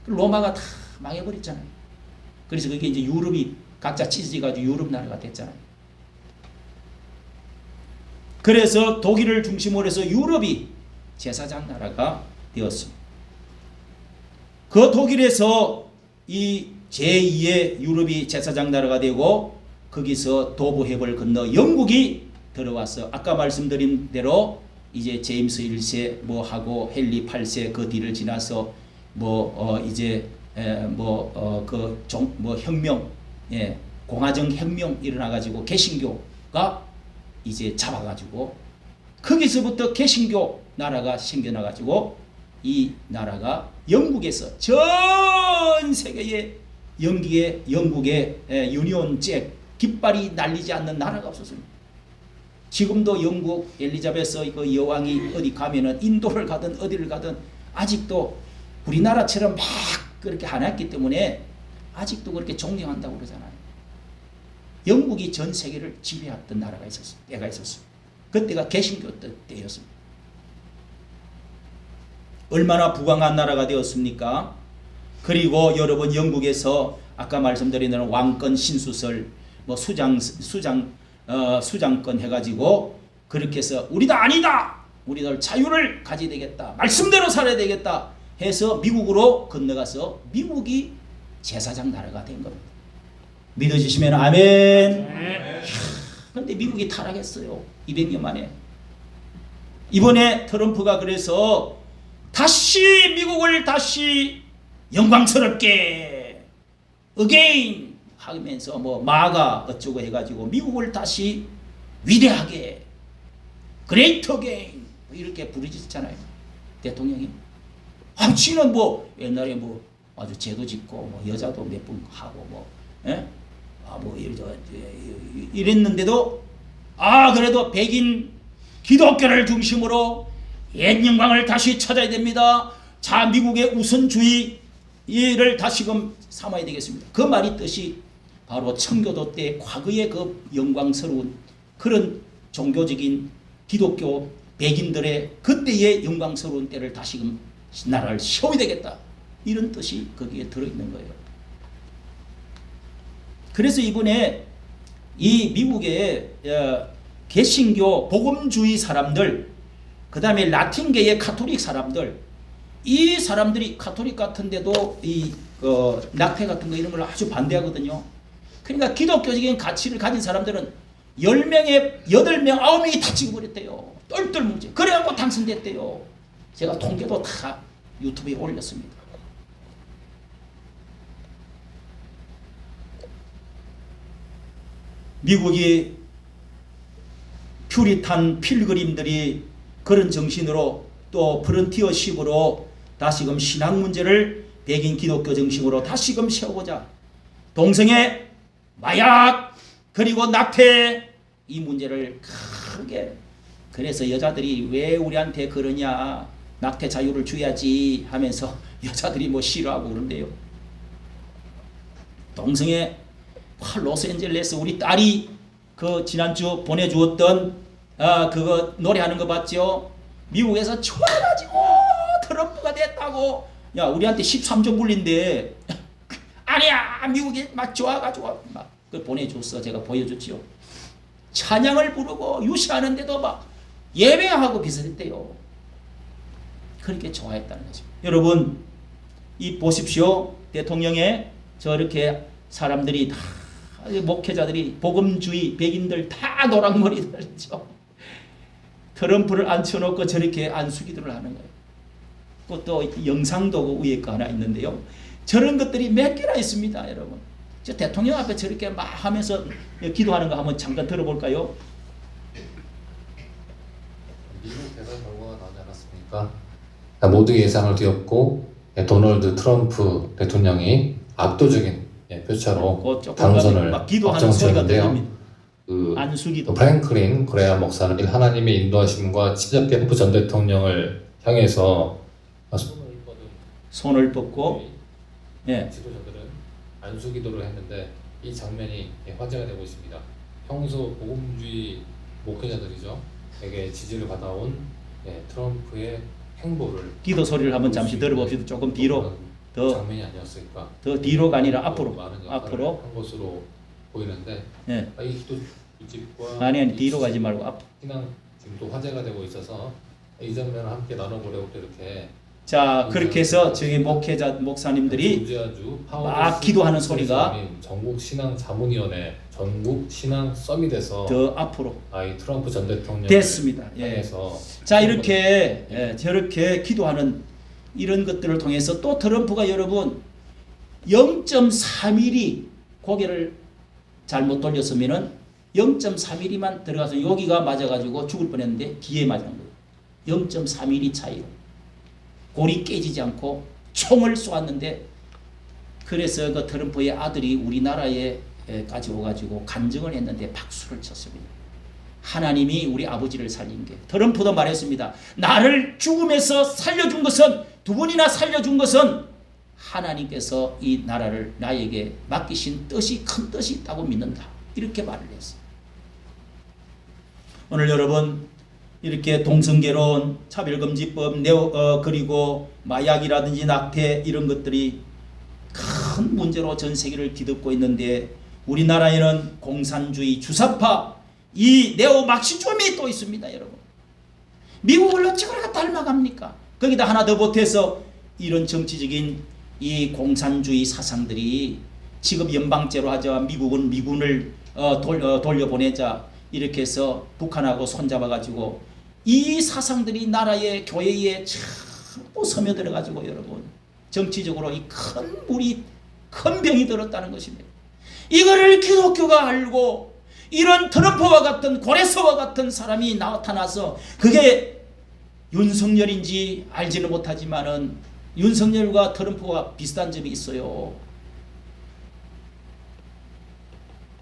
A: 로마가 다 망해버렸잖아요. 그래서 그게 이제 유럽이 각자 찢어져가지고 유럽 나라가 됐잖아요. 그래서 독일을 중심으로 해서 유럽이 제사장 나라가 되었습니다. 그 독일에서 이 제2의 유럽이 제사장 나라가 되고 거기서 도보해협을 건너 영국이 들어와서 아까 말씀드린 대로 이제 제임스 1세 뭐 하고 헨리 8세 그 뒤를 지나서 혁명, 공화정 혁명 일어나 가지고 개신교가 이제 잡아가지고 거기서부터 개신교 나라가 생겨나 가지고 이 나라가 영국에서 전 세계에 영국의 유니온 잭 깃발이 날리지 않는 나라가 없었습니다. 지금도 영국 엘리자베스 그 여왕이 어디 가면은 인도를 가든 어디를 가든 아직도 우리나라처럼 막 그렇게 안 했기 때문에 아직도 그렇게 존경한다고 그러잖아요. 영국이 전 세계를 지배했던 나라가 있었어요. 때가 있었어요. 그때가 개신교 때였습니다. 얼마나 부강한 나라가 되었습니까? 그리고 여러분 영국에서 아까 말씀드린 대로 왕권 신수설 수장권 해가지고 그렇게 해서 우리도 아니다. 우리들 자유를 가져야 되겠다. 말씀대로 살아야 되겠다. 해서 미국으로 건너가서 미국이 제사장 나라가 된 겁니다. 믿어주시면 아멘. 그런데 미국이 타락했어요. 200년 만에. 이번에 트럼프가 그래서 다시 미국을 다시 영광스럽게 again 하면서 뭐 마가 어쩌고 해가지고 미국을 다시 위대하게 great again 이렇게 부르짖잖아요. 대통령이. 지는 뭐 옛날에 뭐 아주 제도 짓고 뭐 여자도 몇 분 하고 뭐 이랬는데도 그래도 백인 기독교를 중심으로 옛 영광을 다시 찾아야 됩니다. 자, 미국의 우선주의를 다시금 삼아야 되겠습니다. 그 말이 뜻이 바로 청교도 때 과거의 그 영광스러운 그런 종교적인 기독교 백인들의 그때의 영광스러운 때를 다시금 나라를 세워야 되겠다. 이런 뜻이 거기에 들어있는 거예요. 그래서 이번에 이 미국의 개신교 복음주의 사람들, 그 다음에 라틴계의 카톨릭 사람들, 이 사람들이 카톨릭 같은데도 이 낙태 같은 거 이런 걸 아주 반대하거든요. 그러니까 기독교적인 가치를 가진 사람들은 10명에 8명, 9명이 다 찍어버렸대요. 똘똘 뭉쳐. 그래갖고 당선됐대요. 제가 통계도 다 유튜브에 올렸습니다. 미국이 퓨리탄 필그림들이 그런 정신으로 또 프런티어식으로 다시금 신앙 문제를 백인 기독교 정신으로 다시금 세우고자 동성애, 마약, 그리고 낙태 이 문제를 크게 그래서 여자들이 왜 우리한테 그러냐 낙태 자유를 줘야지 하면서 여자들이 뭐 싫어하고 그런데요. 동성애 로스앤젤레스 우리 딸이 그 지난주 보내주었던 그거 노래하는 거 봤죠? 미국에서 좋아가지고 트럼프가 됐다고 야 우리한테 13조 불린데 아니야 미국이 막 좋아가지고 막 그걸 보내줬어. 제가 보여줬지요. 찬양을 부르고 유시하는데도 막 예배하고 비슷했대요. 그렇게 좋아했다는 거죠. 여러분 이 보십시오. 대통령의 저렇게 사람들이 다 목회자들이 복음주의 백인들 다 노랑머리들죠. 트럼프를 앉혀놓고 저렇게 안수기도를 하는 거예요. 또 영상도 위에 거 하나 있는데요. 저런 것들이 몇 개나 있습니다. 여러분. 저 대통령 앞에 저렇게 막 하면서 기도하는 거 한번 잠깐 들어볼까요?
B: 미국 대선 결과가 나오지 않았습니까? 모두 예상을 뒤엎고 도널드 트럼프 대통령이 압도적인 표차로 당선을 확정지었는데요.
A: 안수기도.
B: 프랭클린 그레아 목사는 하나님의 인도하심과 친접 캠프 전 대통령을 향해서
A: 손을 뻗고
B: 지도자들은 안수기도를 했는데 이 장면이 화제가 되고 있습니다. 평소 복음주의 목회자들이죠. 에게 지지를 받아온 트럼프의 행보를
A: 기도 소리를 한번 잠시 들어봅시다. 조금 뒤로 더
B: 장면이 아니었을까?
A: 더 뒤로가 아니라 앞으로
B: 앞으로 한 것으로 보이는데 이 기도 집과
A: 아니 뒤로 가지 말고 앞.
B: 신앙 지금 또 화제가 되고 있어서 이 장면을 함께 나눠보려고 이렇게.
A: 자 그렇게 해서 저기 목회자 목사님들이 막 기도하는 소리가
B: 전국 신앙 자문위원회 전국 신앙 서밋에서
A: 더 앞으로
B: 이 트럼프 전 대통령
A: 됐습니다. 자 이렇게 저렇게 기도하는 이런 것들을 통해서 또 트럼프가 여러분 0.3mm 고개를 잘못 돌렸으면은 0.3mm만 들어가서 여기가 맞아가지고 죽을 뻔했는데 귀에 맞은 거예요. 0.3mm 차이로 골이 깨지지 않고 총을 쏘았는데 그래서 그 트럼프의 아들이 우리나라에까지 오가지고 간증을 했는데 박수를 쳤습니다. 하나님이 우리 아버지를 살린 게 트럼프도 말했습니다. 나를 죽음에서 살려준 것은 두 번이나 살려준 것은 하나님께서 이 나라를 나에게 맡기신 뜻이 큰 뜻이 있다고 믿는다. 이렇게 말을 했어요. 오늘 여러분 이렇게 동성결혼, 차별금지법, 그리고 마약이라든지 낙태 이런 것들이 큰 문제로 전 세계를 뒤덮고 있는데 우리나라에는 공산주의, 주사파, 이 네오막시즘이 또 있습니다. 여러분. 미국을 어찌그렇게 닮아갑니까? 거기다 하나 더 보태서 이런 정치적인 이 공산주의 사상들이 지금 연방제로 하자, 미국은 미군을 돌려보내자, 이렇게 해서 북한하고 손잡아가지고 이 사상들이 나라의 교회에 전부 스며들어가지고 여러분 정치적으로 이 큰 물이, 큰 병이 들었다는 것입니다. 이거를 기독교가 알고 이런 트럼프와 같은 고레스와 같은 사람이 나타나서, 그게 윤석열인지 알지는 못하지만은 윤석열과 트럼프와 비슷한 점이 있어요.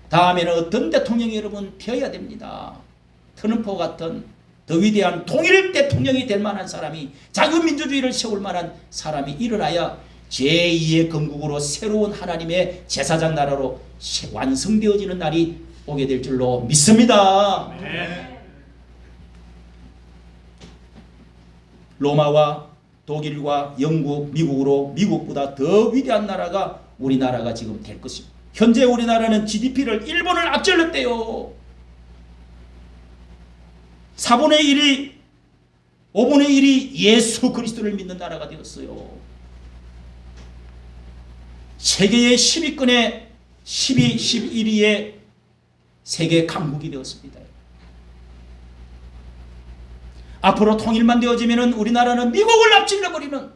A: 다음에는 어떤 대통령이 여러분 되어야 됩니다. 트럼프 같은 더 위대한 통일 대통령이 될 만한 사람이, 자유민주주의를 세울 만한 사람이 일어나야 제2의 건국으로 새로운 하나님의 제사장 나라로 완성되어지는 날이 오게 될 줄로 믿습니다.
C: 네.
A: 로마와 독일과 영국, 미국으로 미국보다 더 위대한 나라가 우리나라가 지금 될 것입니다. 현재 우리나라는 GDP를 일본을 앞질렀대요. 4분의 1이 5분의 1이 예수 그리스도를 믿는 나라가 되었어요. 세계의 10위권에 10위, 11위에 세계 강국이 되었습니다. 앞으로 통일만 되어지면 우리나라는 미국을 앞질러버리는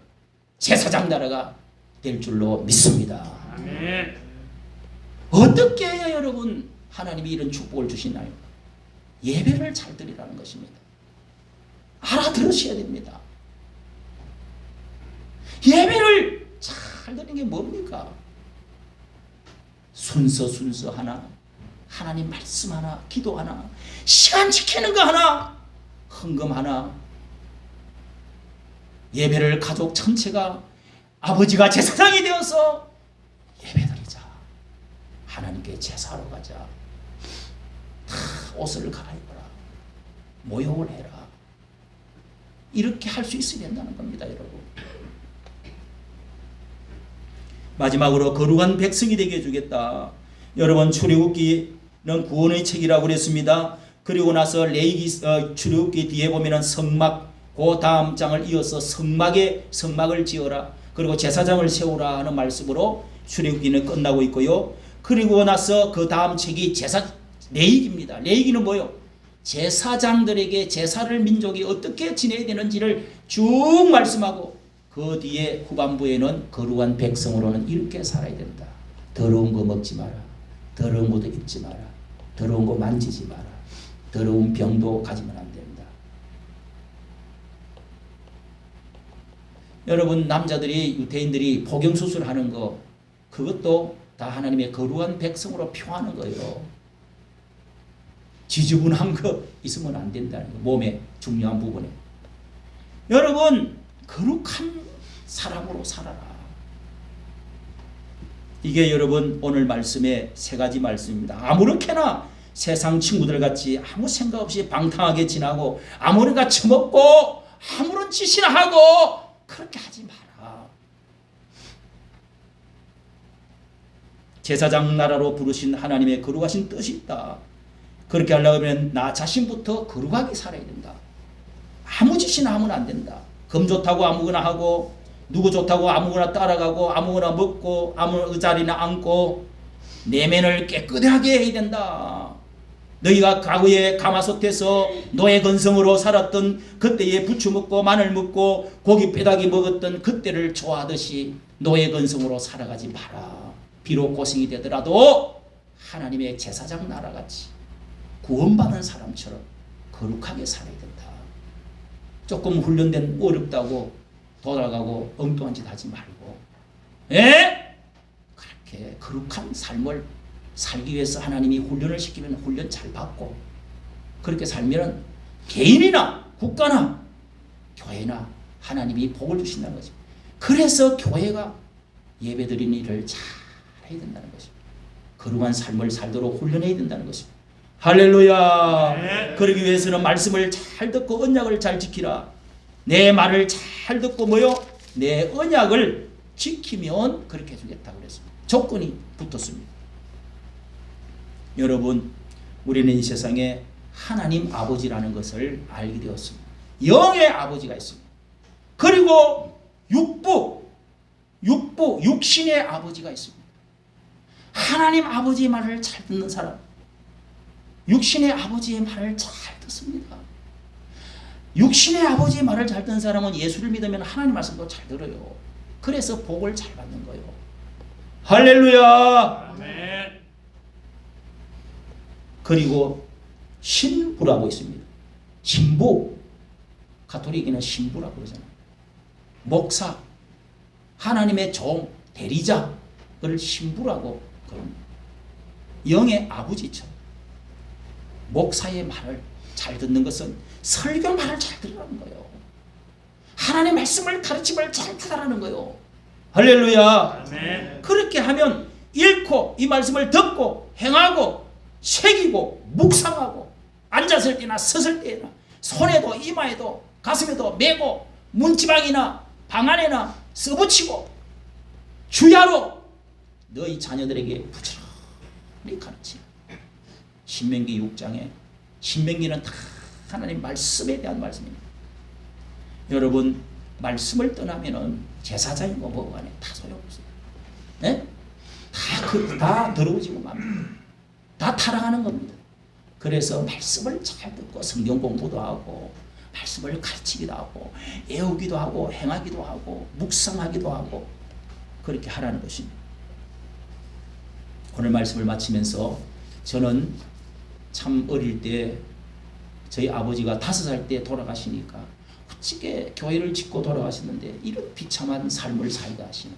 A: 제사장 나라가 될 줄로 믿습니다.
C: 아멘.
A: 어떻게 해야 여러분 하나님이 이런 축복을 주시나요? 예배를 잘 드리라는 것입니다. 알아들으셔야 됩니다. 예배를 잘 드리는 게 뭡니까? 순서 하나, 하나님 말씀 하나, 기도 하나, 시간 지키는 거 하나, 헌금 하나. 예배를 가족 전체가 아버지가 제사장이 되어서 예배드리자. 하나님께 제사하러 가자. 다 옷을 갈아입어라. 모욕을 해라. 이렇게 할 수 있어야 된다는 겁니다, 여러분. 마지막으로 거룩한 백성이 되게 해주겠다. 여러분, 출애굽기는 구원의 책이라고 그랬습니다. 그리고 나서 출애굽기 뒤에 보면은 성막, 그 다음 장을 이어서 성막을 지어라. 그리고 제사장을 세우라 하는 말씀으로 출애굽기는 끝나고 있고요. 그리고 나서 그 다음 책이 레위기입니다. 레위기는 뭐요? 제사장들에게 제사를 민족이 어떻게 지내야 되는지를 쭉 말씀하고, 그 뒤에 후반부에는 거룩한 백성으로는 이렇게 살아야 된다. 더러운 거 먹지 마라. 더러운 것도 입지 마라. 더러운 거 만지지 마라. 더러운 병도 가지면 안 된다. 여러분, 남자들이, 유태인들이 복용수술 하는 거, 그것도 다 하나님의 거룩한 백성으로 표하는 거예요. 지저분한 거 있으면 안 된다는 거, 몸의 중요한 부분에. 여러분, 거룩한 사람으로 살아라. 이게 여러분 오늘 말씀의 세 가지 말씀입니다. 아무렇게나 세상 친구들 같이 아무 생각 없이 방탕하게 지나고 아무렇게나 처먹고 아무런 짓이나 하고 그렇게 하지 마라. 제사장 나라로 부르신 하나님의 거룩하신 뜻이 있다. 그렇게 하려고 하면 나 자신부터 거룩하게 살아야 된다. 아무 짓이나 하면 안 된다. 금 좋다고 아무거나 하고, 누구 좋다고 아무거나 따라가고, 아무거나 먹고, 아무 자리나 앉고, 내면을 깨끗하게 해야 된다. 너희가 과거에 가마솥에서 노예 건성으로 살았던 그때에 부추 먹고 마늘 먹고 고기 빼다기 먹었던 그때를 좋아하듯이 노예 건성으로 살아가지 마라. 비록 고생이 되더라도 하나님의 제사장 나라같이 구원받은 사람처럼 거룩하게 살아야 된다. 조금 훈련된 어렵다고 돌아가고 엉뚱한 짓 하지 말고, 그렇게 거룩한 삶을 살기 위해서 하나님이 훈련을 시키면 훈련 잘 받고, 그렇게 살면 개인이나 국가나 교회나 하나님이 복을 주신다는 거죠. 그래서 교회가 예배드리는 일을 잘 해야 된다는 것입니다. 거룩한 삶을 살도록 훈련해야 된다는 것입니다. 할렐루야.
C: 네.
A: 그러기 위해서는 말씀을 잘 듣고 언약을 잘 지키라. 내 말을 잘 듣고 내 언약을 지키면 그렇게 해주겠다고 그랬습니다. 조건이 붙었습니다. 여러분, 우리는 이 세상에 하나님 아버지라는 것을 알게 되었습니다. 영의 아버지가 있습니다. 그리고 육신의 아버지가 있습니다. 하나님 아버지의 말을 잘 듣는 사람, 육신의 아버지의 말을 잘 듣습니다. 육신의 아버지의 말을 잘 듣는 사람은 예수를 믿으면 하나님 말씀도 잘 들어요. 그래서 복을 잘 받는 거예요. 할렐루야.
C: 아멘.
A: 그리고 신부라고 있습니다. 신부, 가톨릭에는 신부라고 그러잖아요. 목사, 하나님의 종, 대리자를 신부라고 그럽니다. 영의 아버지처럼 목사의 말을 잘 듣는 것은 설교 말을 잘 들으라는 거예요. 하나님의 말씀을 가르침을 잘 받으라는 거예요. 할렐루야.
C: 아멘.
A: 그렇게 하면 읽고 이 말씀을 듣고 행하고 새기고 묵상하고 앉았을 때나 섰을 때나 손에도 이마에도 가슴에도 메고 문지방이나 방 안에나 써붙이고 주야로 너희 자녀들에게 부지런히 가르치라. 신명기 6장에 신명기는 다 하나님 말씀에 대한 말씀입니다. 여러분 말씀을 떠나면은 제사장이고 뭐고 간에 다 소용없어요. 네? 다 더러워지고 맙니다. 다 타락하는 겁니다. 그래서 말씀을 잘 듣고 성경 공부도 하고 말씀을 가르치기도 하고 애우기도 하고 행하기도 하고 묵상하기도 하고 그렇게 하라는 것입니다. 오늘 말씀을 마치면서 저는 참 어릴 때 저희 아버지가 5살 때 돌아가시니까 어찌게 교회를 짓고 돌아가셨는데 이런 비참한 삶을 살게 하시나.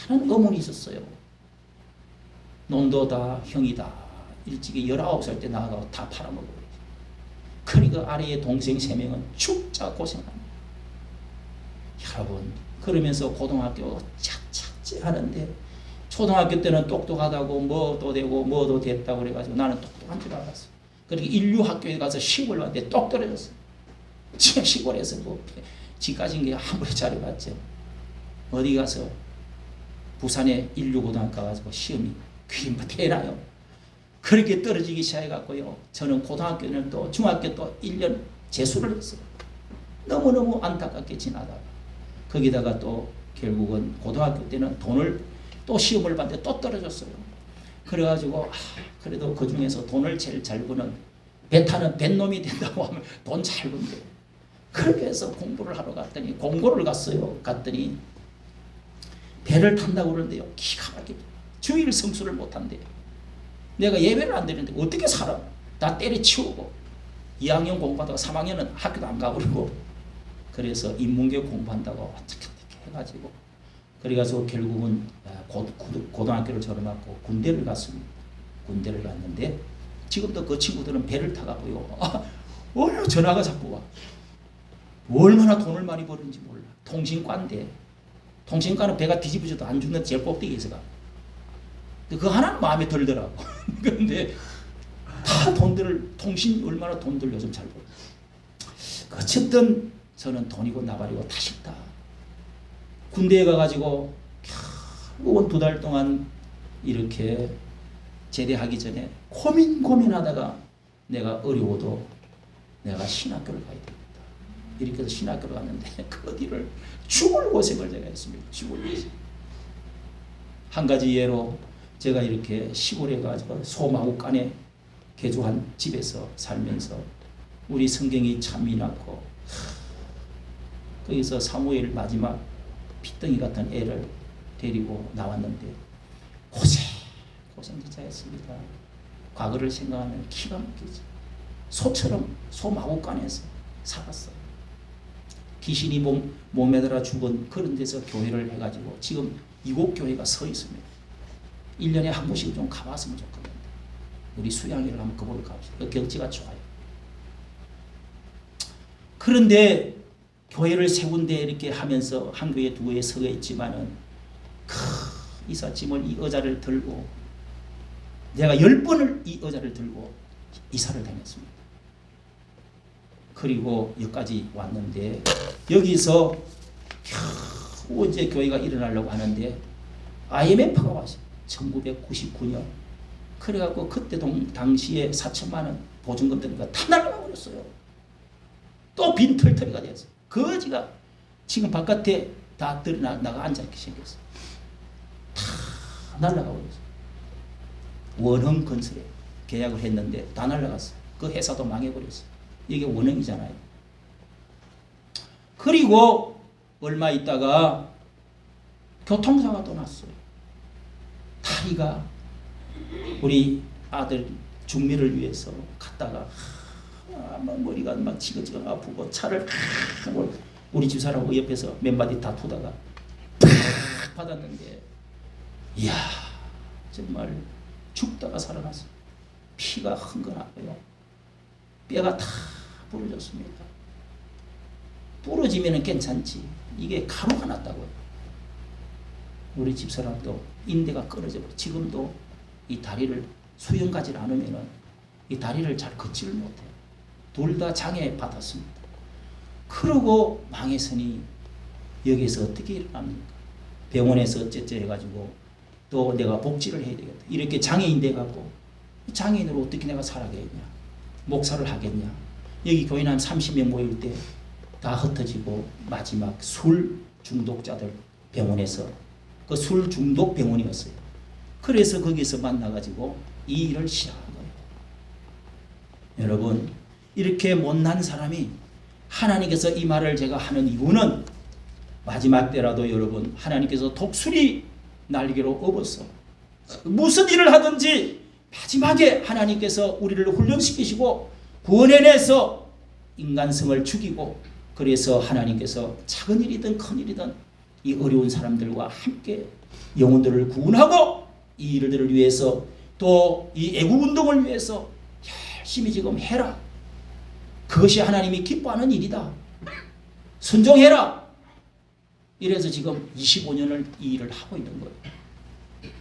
A: 많은 어머니 있었어요. 논도다 형이다. 일찍이 19살 때 나가고 다 팔아먹어요. 그러니까 아래에 동생 3명은 죽자 고생합니다. 여러분 그러면서 고등학교 착착지 하는데 초등학교 때는 똑똑하다고 뭐도 되고 뭐도 됐다고 그래가지고 나는 똑똑한 줄 알았어. 그러니까 인류학교에 가서 시골 왔는데 똑 떨어졌어. 지금 시골에서 뭐 지까진 게 아무리 잘해봤죠. 어디 가서 부산에 인류고등학교 가가지고 시험이 그게 뭐 되나요? 그렇게 떨어지기 시작해갖고요. 저는 고등학교는 또 중학교 또 1년 재수를 했어요. 너무너무 안타깝게 지나다가 거기다가 또 결국은 고등학교 때는 돈을 또 시험을 봤는데 또 떨어졌어요. 그래가지고 그래도 그 중에서 돈을 제일 잘 버는 배 타는 뱃놈이 된다고 하면 돈 잘 번대요. 그렇게 해서 공부를 하러 갔더니 공고를 갔어요. 갔더니 배를 탄다고 그러는데요. 기가 막히게 주일 성수를 못한대요. 내가 예배를 안 드리는데 어떻게 살아? 다 때려치우고 2학년 공부하다가 3학년은 학교도 안 가고 그러고 그래서 인문교육 공부한다고 어떻게 해가지고 그래가지고 결국은 고등학교를 졸업하고 군대를 갔습니다. 군대를 갔는데 지금도 그 친구들은 배를 타가고요. 얼마나 전화가 자꾸 와. 얼마나 돈을 많이 버는지 몰라. 통신과인데 통신과는 배가 뒤집어져도 안 죽는 제일 꼭대기에서 가. 그 하나는 마음에 들더라고. 그런데 다 돈들을 통신 얼마나 돈들 요즘 잘 벌어. 어쨌든 저는 돈이고 나발이고 다 싫다. 군대에 가가지고 결국은 2달 동안 이렇게 제대하기 전에 고민하다가 내가 어려워도 내가 신학교를 가야 되겠다. 이렇게 해서 신학교를 갔는데 그 어디를 죽을 고생을 제가 했습니다. 죽을 고생. 한 가지 예로 제가 이렇게 시골에 가지고 소마구간에 개조한 집에서 살면서 우리 성경이 참 미났고 거기서 사무엘 마지막 피덩이 같은 애를 데리고 나왔는데 고생 진짜 했습니다. 과거를 생각하면 기가 막히지. 소처럼 소마구간에서 살았어요. 귀신이 몸에 들어 죽은 그런 데서 교회를 해가지고 지금 이곳 교회가 서 있습니다. 1년에 한 번씩 좀 가봤으면 좋겠는데 우리 수양이를 한번 그보러 가보시죠. 그 경치가 좋아요. 그런데 교회를 세 군데 이렇게 하면서 한 교회 두 교회 서 있지만은 이삿짐을 이 의자를 들고 내가 10번을 이 의자를 들고 이사를 다녔습니다. 그리고 여기까지 왔는데 여기서 겨우 이제 교회가 일어나려고 하는데 IMF가 왔어요. 1999년. 그래갖고 그때 당시에 4천만 원 보증금 드니까 다 날아가 버렸어요. 또 빈털터리가 됐어요. 거지가 지금 바깥에 다 나가 앉아있게 생겼어요. 다 날아가 버렸어요. 원흥 건설에 계약을 했는데 다 날라갔어. 그 회사도 망해버렸어. 이게 원흥이잖아요. 그리고 얼마 있다가 교통사가 또 났어요. 다리가 우리 아들 중미를 위해서 갔다가 막 머리가 막 지그지그 아프고 차를 우리 집사람하고 옆에서 몇 마디 다투다가 팍 받았는데 이야 정말 죽다가 살아났어. 피가 흥건하고요. 뼈가 다 부러졌습니다. 부러지면 괜찮지. 이게 가루가 났다고요. 우리 집사람도 인대가 끊어져 버려. 지금도 이 다리를 수영가지 않으면 이 다리를 잘 걷지를 못해요. 둘 다 장애 받았습니다. 그러고 망했으니 여기서 어떻게 일어납니까? 병원에서 어쨌든 해가지고 또 내가 복지를 해야 되겠다. 이렇게 장애인 돼갖고 장애인으로 어떻게 내가 살아가겠냐. 목사를 하겠냐. 여기 교인 한 30명 모일 때 다 흩어지고 마지막 술 중독자들 병원에서 그 술 중독 병원이었어요. 그래서 거기서 만나가지고 이 일을 시작한 거예요. 여러분 이렇게 못난 사람이 하나님께서 이 말을 제가 하는 이유는 마지막 때라도 여러분 하나님께서 독수리 날개로 업어서 무슨 일을 하든지 마지막에 하나님께서 우리를 훈련시키시고 구원해내서 인간성을 죽이고 그래서 하나님께서 작은 일이든 큰 일이든 이 어려운 사람들과 함께 영혼들을 구원하고 이 일들을 위해서 또 이 애국운동을 위해서 열심히 지금 해라. 그것이 하나님이 기뻐하는 일이다. 순종해라. 이래서 지금 25년을 이 일을 하고 있는 거예요.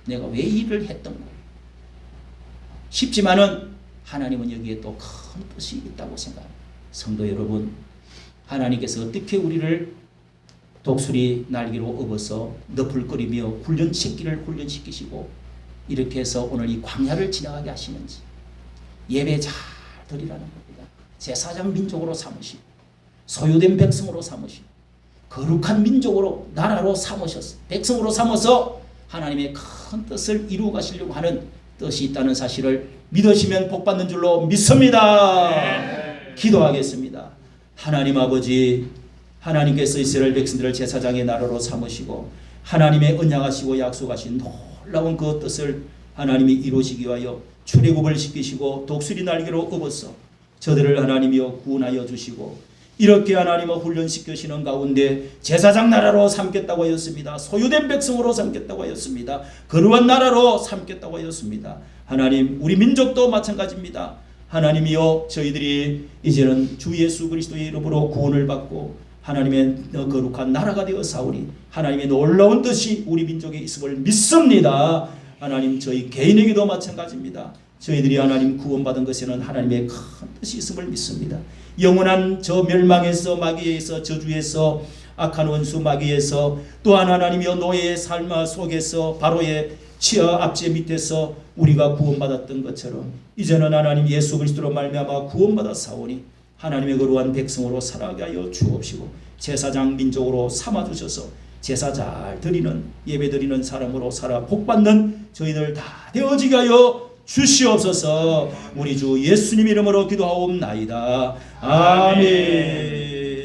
A: 내가 왜 이 일을 했던 거예요. 쉽지만은 하나님은 여기에 또 큰 뜻이 있다고 생각합니다. 성도 여러분, 하나님께서 어떻게 우리를 독수리 날개로 업어서 너풀거리며 새끼를 훈련시키시고 이렇게 해서 오늘 이 광야를 지나가게 하시는지 예배 잘 드리라는 겁니다. 제사장 민족으로 삼으시고 소유된 백성으로 삼으시고 거룩한 민족으로 나라로 삼으셨어. 백성으로 삼아서 하나님의 큰 뜻을 이루어 가시려고 하는 뜻이 있다는 사실을 믿으시면 복받는 줄로 믿습니다. 기도하겠습니다. 하나님 아버지, 하나님께서 이스라엘 백성들을 제사장의 나라로 삼으시고 하나님의 언약하시고 약속하신 놀라운 그 뜻을 하나님이 이루시기 위하여 출애굽을 시키시고 독수리 날개로 업어서 저들을 하나님이여 구원하여 주시고 이렇게 하나님을 훈련시키시는 가운데 제사장 나라로 삼겠다고 하였습니다. 소유된 백성으로 삼겠다고 하였습니다. 거룩한 나라로 삼겠다고 하였습니다. 하나님, 우리 민족도 마찬가지입니다. 하나님이여, 저희들이 이제는 주 예수 그리스도의 이름으로 구원을 받고 하나님의 거룩한 나라가 되어 사오니 하나님의 놀라운 뜻이 우리 민족에 있음을 믿습니다. 하나님, 저희 개인에게도 마찬가지입니다. 저희들이 하나님 구원받은 것에는 하나님의 큰 뜻이 있음을 믿습니다. 영원한 저 멸망에서, 마귀에서, 저주에서, 악한 원수 마귀에서, 또한 하나님이여 노예의 삶 속에서 바로의 압제 밑에서 우리가 구원받았던 것처럼 이제는 하나님 예수 그리스도로 말미암아 구원받아 사오니 하나님의 거룩한 백성으로 살아가게 하여 주옵시고 제사장 민족으로 삼아주셔서 제사 잘 드리는 예배 드리는 사람으로 살아 복받는 저희들 다 되어지게 하여 주시옵소서. 우리 주 예수님 이름으로 기도하옵나이다. 아멘.